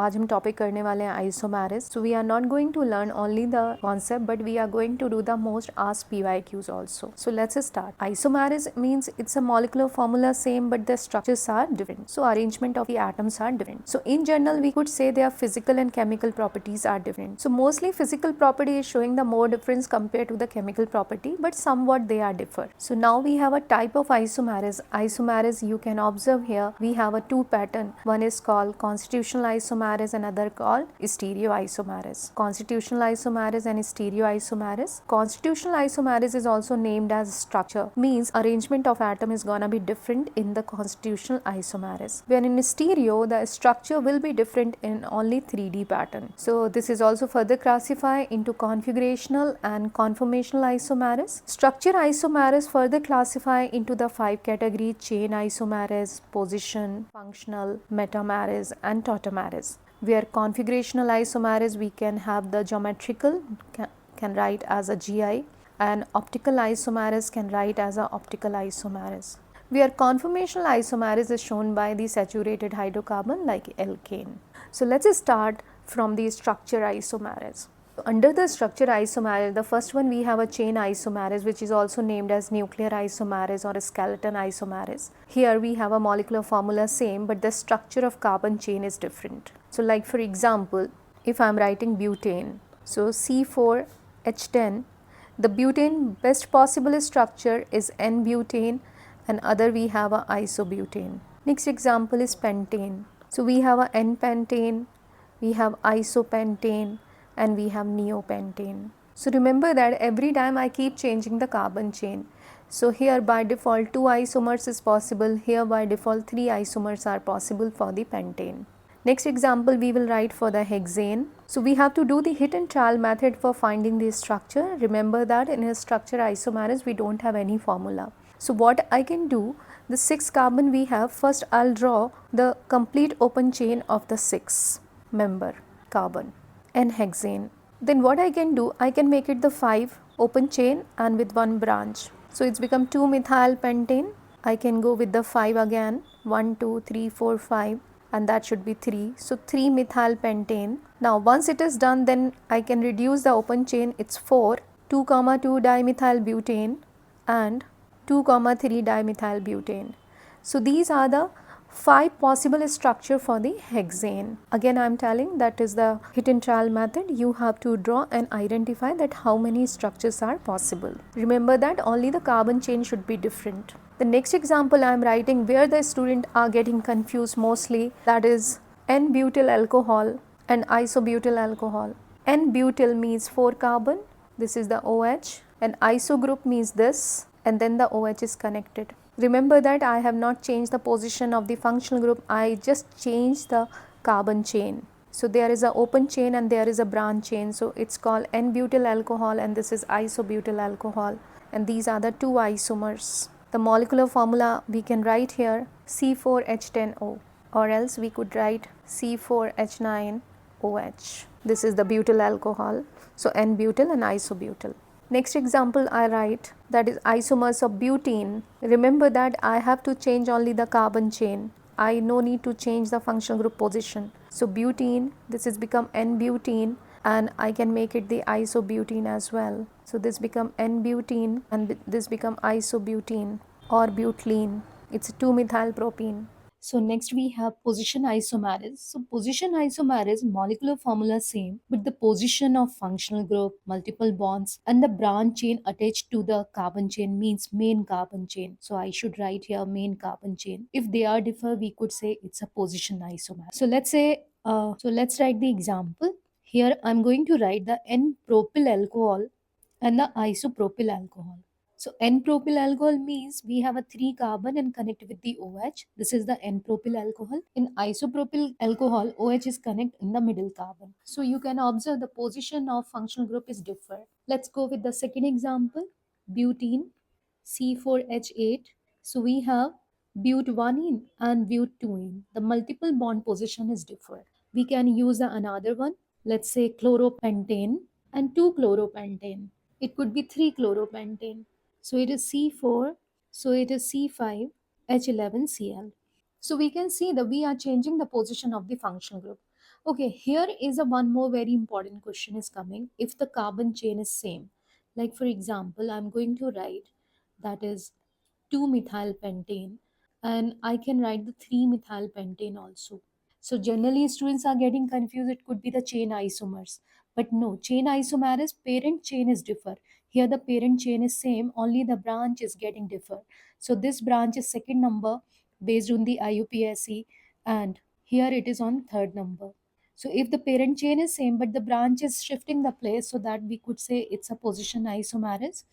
आज हम टॉपिक करने वाले हैं isomerism. So we are not going to learn only the concept, but we are going to do the most asked PYQs also. So let's start. Isomerism means it's a molecular formula same, but the structures are different. So arrangement of the atoms are different. So in general, we could say their physical and chemical properties are different. So mostly physical property is showing the more difference compared to the chemical property, but somewhat they are differ. So now we have a type of isomerism. Isomerism, you can observe here, we have a two pattern. One is called constitutional isomerism, another called stereoisomerism. Constitutional isomerism and stereoisomerism. Constitutional isomerism is also named as structure, means arrangement of atom is gonna be different in the constitutional isomerism. When in stereo, the structure will be different in only 3D pattern. So this is also further classified into configurational and conformational isomerism. Structure isomerism further classified into the 5 categories: chain isomerism, position, functional, metamerism and tautomerism. Where configurational isomerism, we can have the geometrical, can write as a GI, and optical isomerism can write as a optical isomerism. Where conformational isomerism is shown by the saturated hydrocarbon like alkane. So let's start from the structure isomerism. Under the structure isomerism, the first one we have a chain isomerism, which is also named as nuclear isomerism or a skeleton isomerism. Here we have a molecular formula same, but the structure of carbon chain is different. So like for example, if I am writing butane, so C4H10, the butane best possible structure is N-butane, and other we have a isobutane. Next example is pentane. So we have a N-pentane, we have isopentane, and we have neopentane. So remember that every time I keep changing the carbon chain. So here by default 2 isomers is possible, here by default 3 isomers are possible for the pentane. Next example we will write for the hexane. So we have to do the hit and trial method for finding the structure. Remember that in a structure isomerism we don't have any formula. So what I can do, the 6 carbon we have, first I'll draw the complete open chain of the 6 member carbon and hexane. Then what I can do, I can make it the 5 open chain and with 1 branch. So it's become 2 methyl pentane. I can go with the 5 again, 1, 2, 3, 4, 5, and that should be 3. So 3 methyl pentane. Now once it is done, then I can reduce the open chain, it's 4, 2, 2 dimethyl butane and 2, 3 dimethyl butane. So these are the 5 possible structure for the hexane. Again I am telling that is the hit and trial method. You have to draw and identify that how many structures are possible. Remember that only the carbon chain should be different. The next example I am writing where the student are getting confused mostly, that is N-butyl alcohol and isobutyl alcohol. N-butyl means 4 carbon, this is the OH, and iso group means this, and then the OH is connected. Remember that I have not changed the position of the functional group, I just changed the carbon chain. So there is a open chain and there is a branch chain. So it's called N-butyl alcohol and this is isobutyl alcohol, and these are the 2 isomers. The molecular formula we can write here C4H10O, or else we could write C4H9OH. This is the butyl alcohol. So N-butyl and isobutyl. Next example I write, that is isomers of butene. Remember that I have to change only the carbon chain. I no need to change the functional group position. So butene, this is become N-butene, and I can make it the isobutene as well. So this become N-butene and this become isobutene or butylene. It's a 2-methyl propene. So next we have position isomerism. So position isomerism, molecular formula same, but the position of functional group, multiple bonds, and the branch chain attached to the carbon chain means main carbon chain. So I should write here main carbon chain. If they are differ, we could say it's a position isomerism. So let's say, let's write the example. Here I'm going to write the N-propyl alcohol and the isopropyl alcohol. So N-propyl alcohol means we have a 3 carbon and connect with the OH. This is the N-propyl alcohol. In isopropyl alcohol, OH is connect in the middle carbon. So you can observe the position of functional group is different. Let's go with the second example. Butene, C4H8. So we have but1ene and but2ene. The multiple bond position is different. We can use another one. Let's say chloropentane and 2-chloropentane. It could be 3-chloropentane. So it is C4, so it is C5H11Cl. So we can see that we are changing the position of the functional group. Okay, here is a one more very important question is coming. If the carbon chain is same, like for example, I'm going to write that is 2-methyl pentane, and I can write the 3-methyl pentane also. So generally students are getting confused, it could be the chain isomers. But no, chain isomer is parent chain is differ. Here the parent chain is same, only the branch is getting differ. So this branch is second number based on the IUPAC, and here it is on third number. So if the parent chain is same but the branch is shifting the place, so that we could say it's a position isomerase.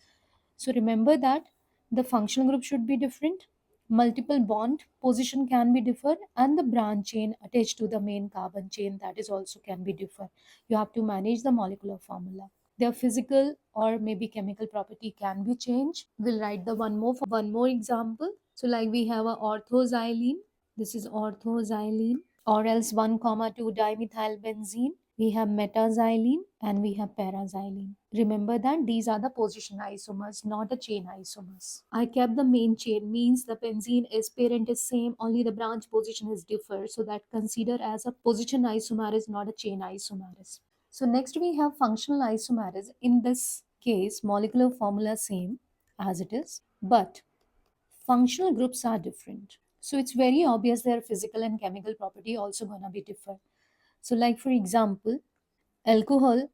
So remember that the functional group should be different, multiple bond position can be different, and the branch chain attached to the main carbon chain that is also can be different. You have to manage the molecular formula. Their physical or maybe chemical property can be changed. We'll write the one more example. So like we have a orthoxylene. This is orthoxylene, or else 1 comma 2 dimethylbenzene. We have metaxylene and we have paraxylene. Remember that these are the position isomers, not the chain isomers. I kept the main chain, means the benzene is parent is same, only the branch position is differ. So that consider as a position isomer is not a chain isomer. So next we have functional isomerism. In this case, molecular formula same as it is, but functional groups are different. So it's very obvious their physical and chemical property also gonna be different. So like for example, alcohol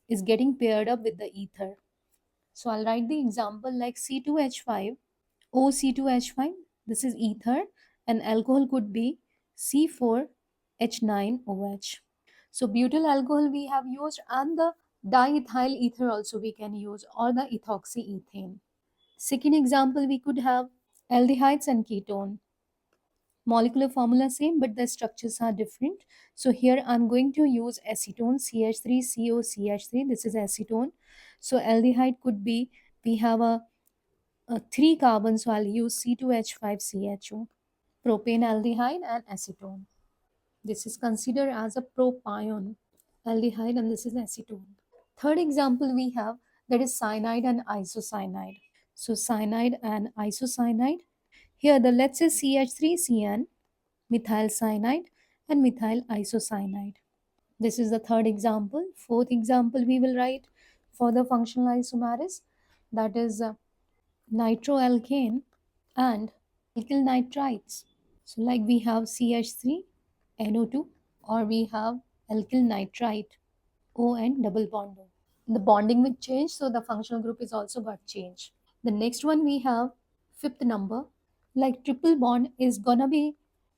is getting paired up with the ether. So I'll write the example like C2H5, OC2H5, this is ether, and alcohol could be C4H9OH. So butyl alcohol we have used, and the diethyl ether also we can use, or the ethoxyethane. Second example, we could have aldehydes and ketone. Molecular formula same, but the structures are different. So here I'm going to use acetone, CH3COCH3. This is acetone. So aldehyde could be, we have a 3 carbons, so I'll use C2H5CHO. Propane aldehyde and acetone. This is considered as a propion aldehyde, and this is acetone. Third example we have, that is cyanide and isocyanide. So cyanide and isocyanide. Here the let's say CH3CN, methyl cyanide and methyl isocyanide. This is the third example. Fourth example we will write for the functional isomerism, that is nitroalkane and alkyl nitrites. So like we have CH3NO2, or we have alkyl nitrite, O and double bond O. The bonding will change, so the functional group is also got changed. The next one we have fifth number, like triple bond is gonna be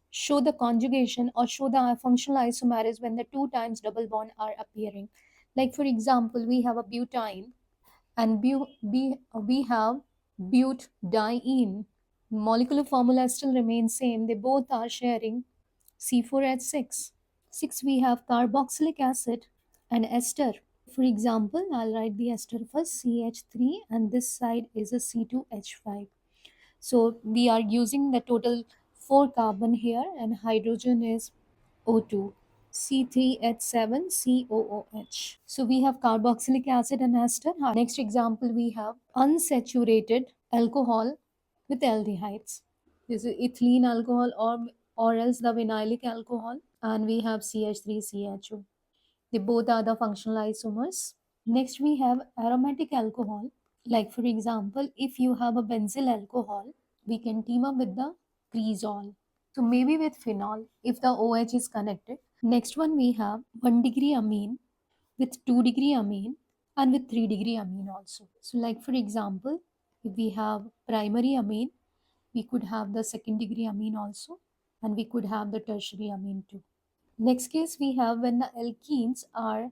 show the conjugation or show the functional isomerism when the 2 times double bond are appearing. Like for example, we have a butane and we have butadiene. Molecular formula still remains same. They both are sharing C4H6. 6 we have carboxylic acid and ester. For example, I'll write the ester first, CH3, and this side is a C2H5. So we are using the total 4 carbon here, and hydrogen is O2. C3H7COOH. So we have carboxylic acid and ester. Next example we have unsaturated alcohol with aldehydes. This is ethylene alcohol, or else the vinylic alcohol, and we have CH3CHO. They both are the functional isomers. Next we have aromatic alcohol. Like for example, if you have a benzyl alcohol, we can team up with the cresol. So maybe with phenol if the OH is connected. Next one we have 1 degree amine with 2 degree amine and with 3 degree amine also. So like for example, if we have primary amine, we could have the second degree amine also, and we could have the tertiary amine too. Next case we have when the alkenes are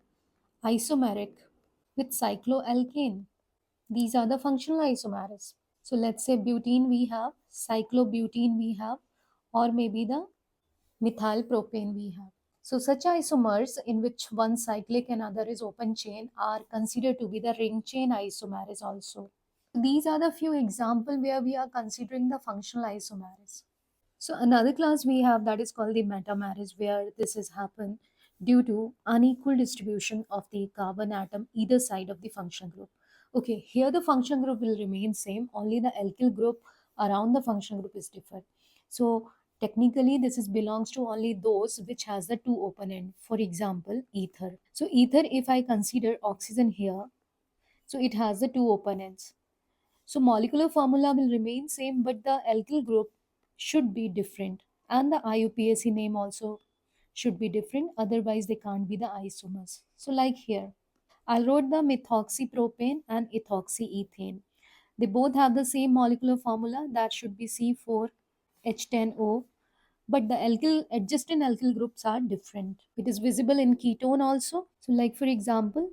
isomeric with cycloalkane. These are the functional isomers. So let's say butene we have, cyclobutene we have, or maybe the methyl propane we have. So such isomers in which one cyclic and other is open chain are considered to be the ring chain isomers also. These are the few examples where we are considering the functional isomers. So another class we have that is called the metamerism, where this has happened due to unequal distribution of the carbon atom either side of the functional group. Okay, here the functional group will remain same, only the alkyl group around the functional group is different. So Technically, this is belongs to only those which has the two open end. For example, ether. So ether, if I consider oxygen here, so it has the two open ends. So molecular formula will remain same, but the alkyl group should be different, and the IUPAC name also should be different. Otherwise, they can't be the isomers. So like here, I wrote the methoxypropane and ethoxyethane. They both have the same molecular formula, that should be C4H10O, but the alkyl adjacent alkyl groups are different. It is visible in ketone also. So like for example,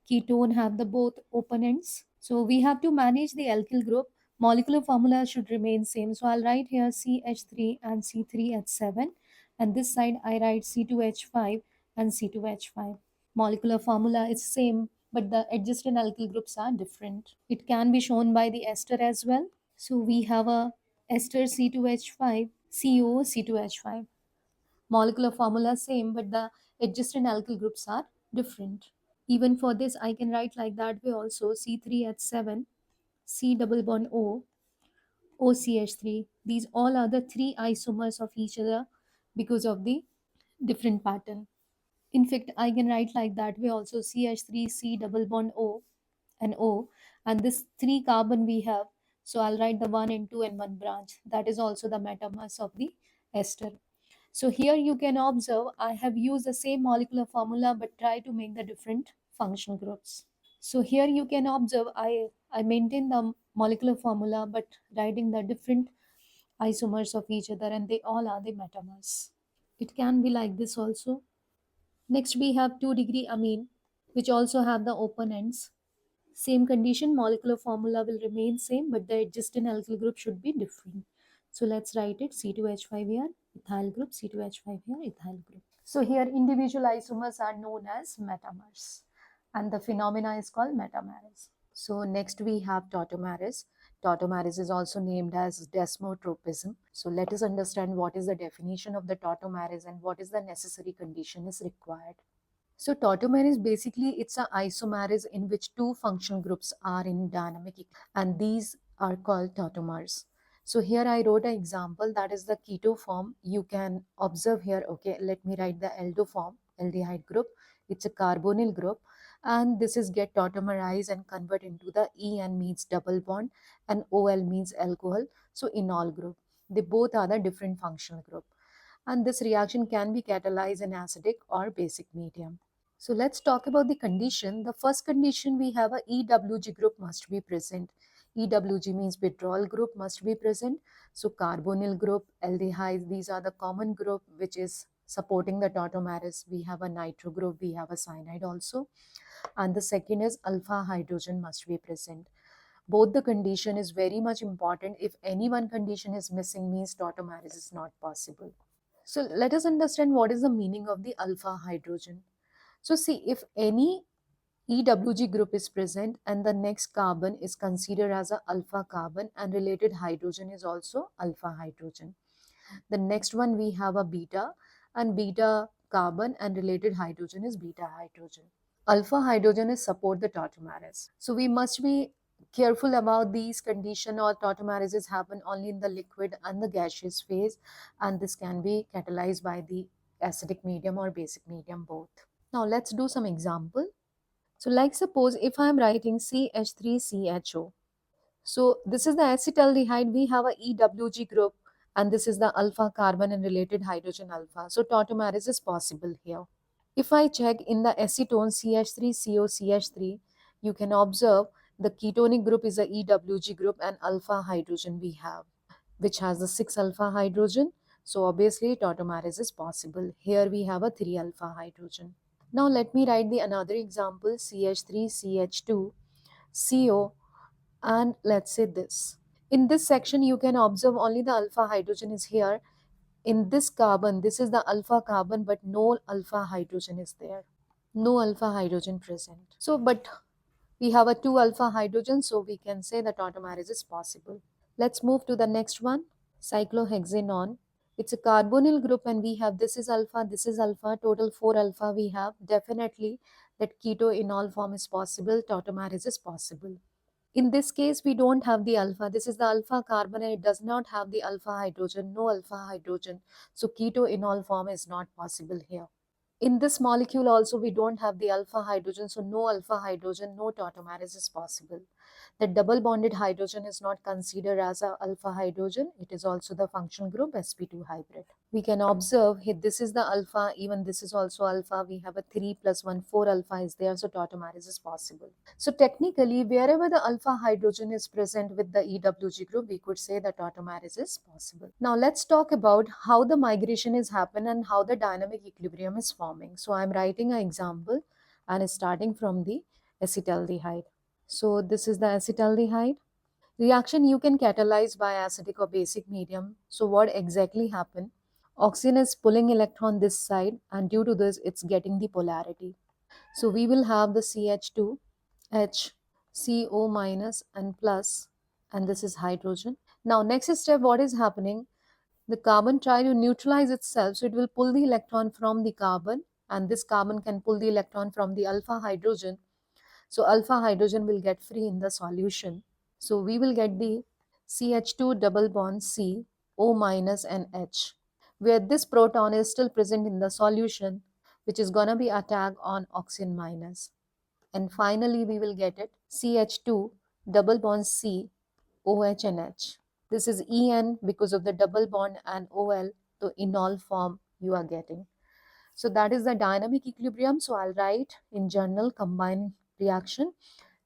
ketone have the both open ends. So we have to manage the alkyl group. Molecular formula should remain same. So I'll write here CH3 and C3H7, and this side I write C2H5 and C2H5. Molecular formula is same, but the adjacent alkyl groups are different. It can be shown by the ester as well. So we have a ester C2H5, CO C2H5. Molecular formula same, but the adjacent alkyl groups are different. Even for this, I can write like that way also, C3H7, C double bond O, OCH3. These all are the three isomers of each other because of the different pattern. In fact, I can write like that way also, CH3, C double bond O and O, and this three carbon we have. So I'll write the 1 and 2 and 1 branch. That is also the metamers of the ester. So here you can observe I have used the same molecular formula but try to make the different functional groups. So here you can observe I maintain the molecular formula but writing the different isomers of each other, and they all are the metamers. It can be like this also. Next we have 2-degree amine, which also have the open ends. Same condition, molecular formula will remain same, but the adjacent alkyl group should be different. So let's write it, C2H5 here, ethyl group, C2H5 here, ethyl group. So here individual isomers are known as metamers, and the phenomena is called metamerism. So next we have tautomerism. Tautomerism is also named as desmotropism. So let us understand what is the definition of the tautomerism and what is the necessary condition is required. So tautomer is basically it's a isomerism in which two functional groups are in dynamic and these are called tautomers. So here I wrote an example, that is the keto form. You can observe here, okay, let me write the aldo form, aldehyde group. It's a carbonyl group and this is get tautomerized and convert into the En means double bond and Ol means alcohol. So enol group. They both are the different functional group. And this reaction can be catalyzed in acidic or basic medium. So let's talk about the condition. The first condition we have a EWG group must be present. EWG means withdrawal group must be present. So carbonyl group, aldehydes, these are the common group which is supporting the tautomerism. We have a nitro group, we have a cyanide also. And the second is alpha hydrogen must be present. Both the condition is very much important. If any one condition is missing means tautomerism is not possible. So let us understand what is the meaning of the alpha hydrogen. So see, if any EWG group is present and the next carbon is considered as a alpha carbon and related hydrogen is also alpha hydrogen. The next one we have a beta and beta carbon and related hydrogen is beta hydrogen. Alpha hydrogen is support the tautomerism. So we must be careful about these condition or tautomerism happen only in the liquid and the gaseous phase, and this can be catalyzed by the acidic medium or basic medium both. Now let's do some example. So like suppose if I am writing CH3CHO. So this is the acetaldehyde, we have a EWG group and this is the alpha carbon and related hydrogen alpha. So tautomerism is possible here. If I check in the acetone CH3COCH3, you can observe the ketonic group is a EWG group and alpha hydrogen we have, which has the 6 alpha hydrogen. So obviously tautomerism is possible. Here we have a 3 alpha hydrogen. Now let me write the another example, CH3CH2 CO, and let's say this. In this section you can observe only the alpha hydrogen is here. In this carbon, this is the alpha carbon, but no alpha hydrogen is there. No alpha hydrogen present. So but we have a 2 alpha hydrogen, so we can say that tautomerism is possible. Let's move to the next one, cyclohexanone. It's a carbonyl group and we have this is alpha, total 4 alpha we have. Definitely that keto enol form is possible, tautomerism is possible. In this case, we don't have the alpha. This is the alpha carbon and it does not have the alpha hydrogen, no alpha hydrogen. So keto-enol form is not possible here. In this molecule also, we don't have the alpha hydrogen, so no alpha hydrogen, no tautomers is possible. The double bonded hydrogen is not considered as a alpha hydrogen. It is also the functional group sp2 hybrid. We can observe here, this is the alpha, even this is also alpha. We have a 3 plus 1, 4 alpha is there, so tautomers is possible. So technically, wherever the alpha hydrogen is present with the EWG group, we could say that tautomers is possible. Now let's talk about how the migration is happen and how the dynamic equilibrium is forming. So I'm writing an example and starting from the acetaldehyde. So this is the acetaldehyde. Reaction you can catalyze by acidic or basic medium. So what exactly happened? Oxygen is pulling electron this side and due to this it's getting the polarity. So we will have the CH2, H, CO minus and plus, and this is hydrogen. Now next step, what is happening? The carbon try to neutralize itself, so it will pull the electron from the carbon and this carbon can pull the electron from the alpha hydrogen. So alpha hydrogen will get free in the solution. So we will get the CH2 double bond C, O minus and H, where this proton is still present in the solution, which is gonna be attacked on oxygen minus. And finally, we will get it CH2 double bond C, OH and H. This is En because of the double bond and OL, the enol form you are getting. So that is the dynamic equilibrium. So I'll write in general combined reaction.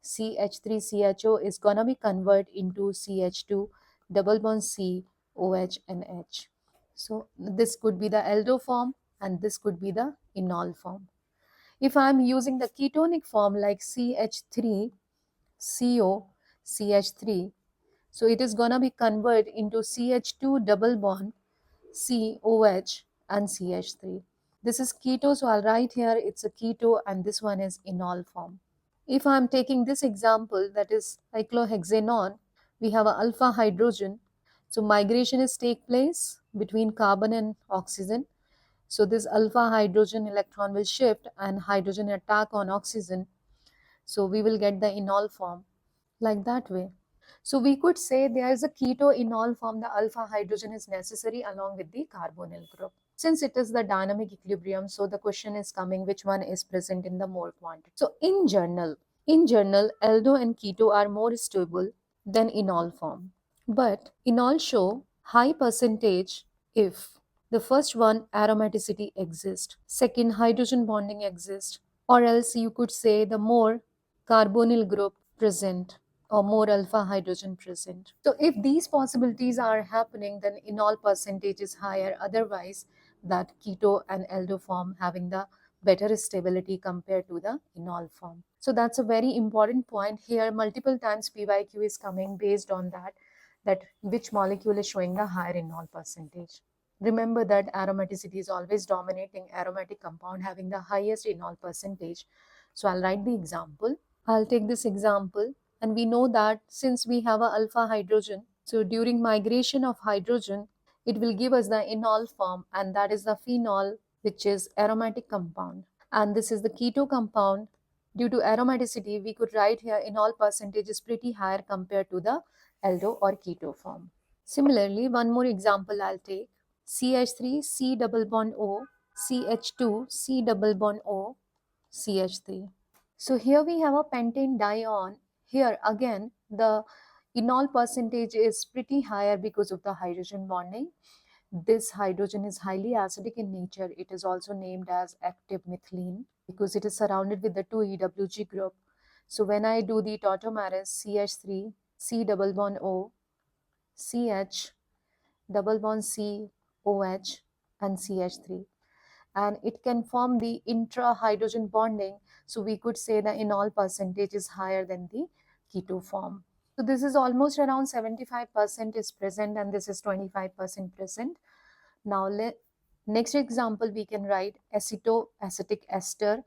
CH3CHO is gonna be converted into CH2 double bond C, OH and H. So this could be the aldo form and this could be the enol form. If I am using the ketonic form like CH3, CO, CH3, so it is gonna be converted into CH2 double bond COH and CH3. This is keto, so I'll write here it's a keto and this one is enol form. If I'm taking this example, that is cyclohexanone, we have an alpha hydrogen. So migration is take place between carbon and oxygen. So this alpha hydrogen electron will shift and hydrogen attack on oxygen. So we will get the enol form like that way. So we could say there is a keto-enol form, the alpha hydrogen is necessary along with the carbonyl group. Since it is the dynamic equilibrium, so the question is coming which one is present in the more quantity. So in general, aldo and keto are more stable than enol form. But enol show high percentage if the first one aromaticity exists, second hydrogen bonding exists, or else you could say the more carbonyl group present or more alpha hydrogen present. So if these possibilities are happening, then enol percentage is higher. Otherwise, that keto and aldo form having the better stability compared to the enol form. So that's a very important point here. Multiple times PYQ is coming based on that which molecule is showing the higher enol percentage. Remember that aromaticity is always dominating, aromatic compound having the highest enol percentage. So I'll write the example. I'll take this example, and we know that since we have a alpha hydrogen, so during migration of hydrogen, it will give us the enol form, and that is the phenol, which is aromatic compound. And this is the keto compound. Due to aromaticity, we could write here enol percentage is pretty higher compared to the aldo or keto form. Similarly, one more example I'll take. CH3, C double bond O, CH2, C double bond O, CH3. So here we have a pentane dione. Here again, the enol percentage is pretty higher because of the hydrogen bonding. This hydrogen is highly acidic in nature. It is also named as active methylene because it is surrounded with the two EWG group. So when I do the tautomers, CH3, C double bond O, CH, double bond C, OH and CH3, and it can form the intra-hydrogen bonding. So we could say the enol percentage is higher than the keto form. So this is almost around 75% is present and this is 25% present. Now next example we can write acetoacetic ester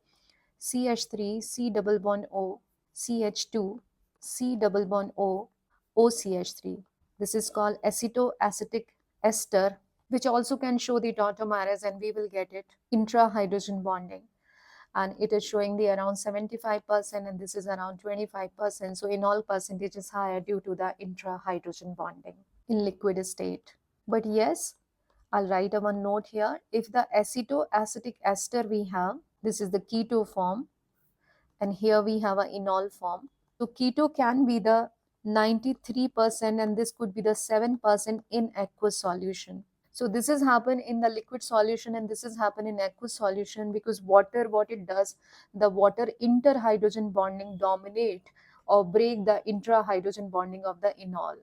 CH3 C double bond O CH2 C double bond O OCH3. This is called acetoacetic ester, which also can show the tautomers, and we will get it intra-hydrogen bonding. and it is showing the around 75% and this is around 25%. So enol percentage is higher due to the intra-hydrogen bonding in liquid state. But yes, I'll write a one note here. If the acetoacetic ester we have, this is the keto form, and here we have a enol form. So keto can be the 93% and this could be the 7% in aqueous solution. So this has happened in the liquid solution and this has happened in aqueous solution because water, what it does, the water interhydrogen bonding dominate or break the intrahydrogen bonding of the enol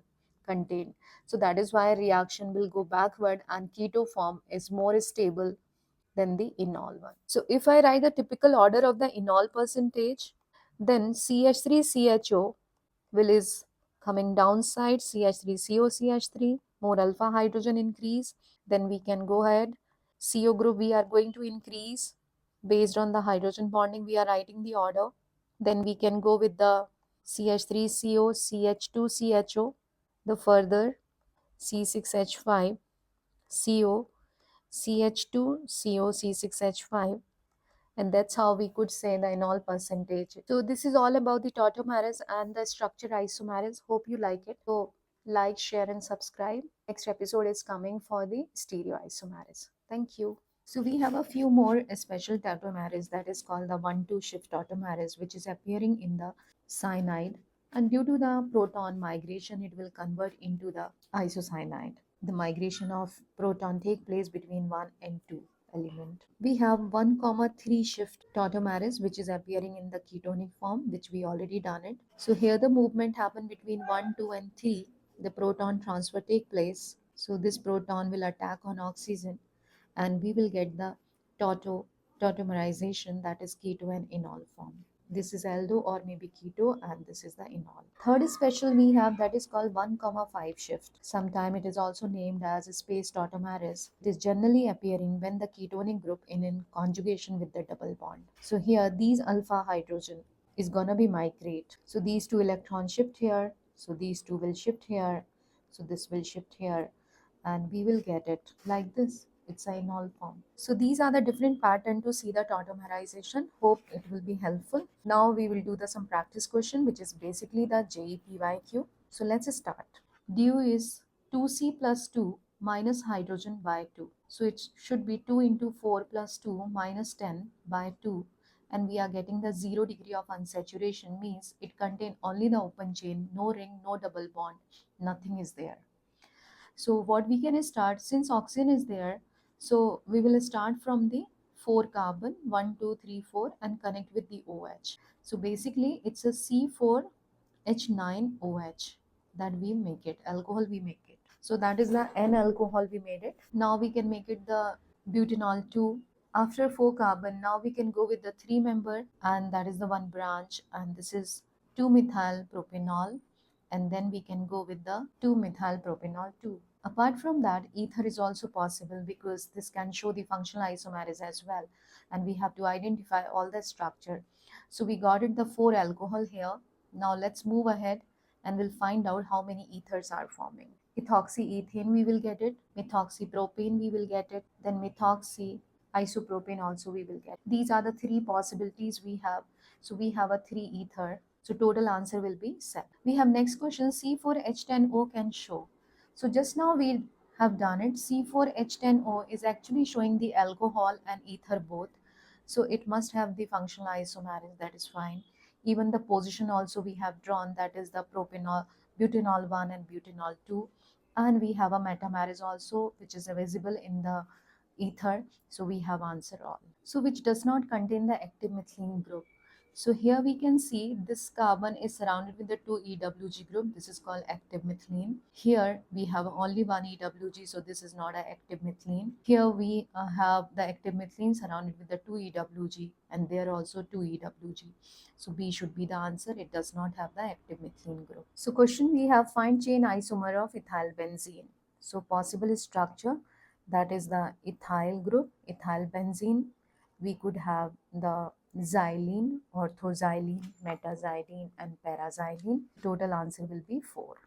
contained. So that is why reaction will go backward and keto form is more stable than the enol one. So if I write the typical order of the enol percentage, then CH3CHO will is coming downside, CH3CO CH3, more alpha hydrogen increase. Then we can go ahead. CO group we are going to increase based on the hydrogen bonding. We are writing the order. Then we can go with the CH3CO CH2CHO, the further C6H5 CO CH2CO C6H5, and that's how we could say the enol percentage. So this is all about the tautomers and the structure isomers. Hope you like it. So like, share and subscribe. Next episode is coming for the stereoisomers. Thank you. So we have a few more special tautomers, that is called the 1,2 shift tautomers, which is appearing in the cyanide, and due to the proton migration it will convert into the isocyanide. The migration of proton take place between 1 and 2 element. We have 1,3 shift tautomers which is appearing in the ketonic form, which we already done it. So here the movement happen between 1, 2 and 3. The proton transfer take place. So this proton will attack on oxygen and we will get the tautomerization, that is keto and enol form. This is aldo or maybe keto and this is the enol. Third special we have, that is called 1,5 shift. Sometime it is also named as space tautomeres. It is generally appearing when the ketonic group in conjugation with the double bond. So here these alpha hydrogen is gonna be migrate. So these two electrons shift here. So these two will shift here. So this will shift here and we will get it like this. It's a enol form. So these are the different pattern to see the tautomerization. Hope it will be helpful. Now we will do some practice question, which is basically the JEE PYQ. So let's start. Du is 2C plus 2 minus hydrogen by 2. So it should be 2 into 4 plus 2 minus 10 by 2. And we are getting the 0 degree of unsaturation, means it contains only the open chain, no ring, no double bond, nothing is there. So what we can start, since oxygen is there, so we will start from the 4 carbon, 1, 2, 3, 4 and connect with the OH. So basically it's a C4H9OH that we make it, alcohol we make it. So that is the N alcohol we made it. Now we can make it the butanol 2. After 4 carbon, now we can go with the 3 member and that is the 1 branch, and this is 2-methyl propanol, and then we can go with the 2-methyl propanol 2. Apart from that, ether is also possible because this can show the functional isomers as well, and we have to identify all the structure. So we got it the 4 alcohol here. Now let's move ahead and we'll find out how many ethers are forming. Ethoxyethane we will get it, methoxypropane we will get it, then methoxy isopropane also we will get. These are the 3 possibilities we have. So we have a 3 ether. So total answer will be 7. We have next question, C4H10O can show. So just now we have done it. C4H10O is actually showing the alcohol and ether both. So it must have the functional isomers, that is fine. Even the position also we have drawn, that is the propanol, butanol 1 and butanol 2. And we have a metamerism also, which is visible in the ether. So we have answer all. So which does not contain the active methylene group. So here we can see this carbon is surrounded with the 2 EWG group. This is called active methylene. Here we have only 1 EWG, so this is not an active methylene. Here we have the active methylene surrounded with the 2 EWG, and there also 2 EWG. So B should be the answer. It does not have the active methylene group. So question we have, find chain isomer of ethyl benzene. So possible structure, that is the ethyl group, ethyl benzene. We could have the xylene, orthoxylene, metaxylene and paraxylene. Total answer will be 4.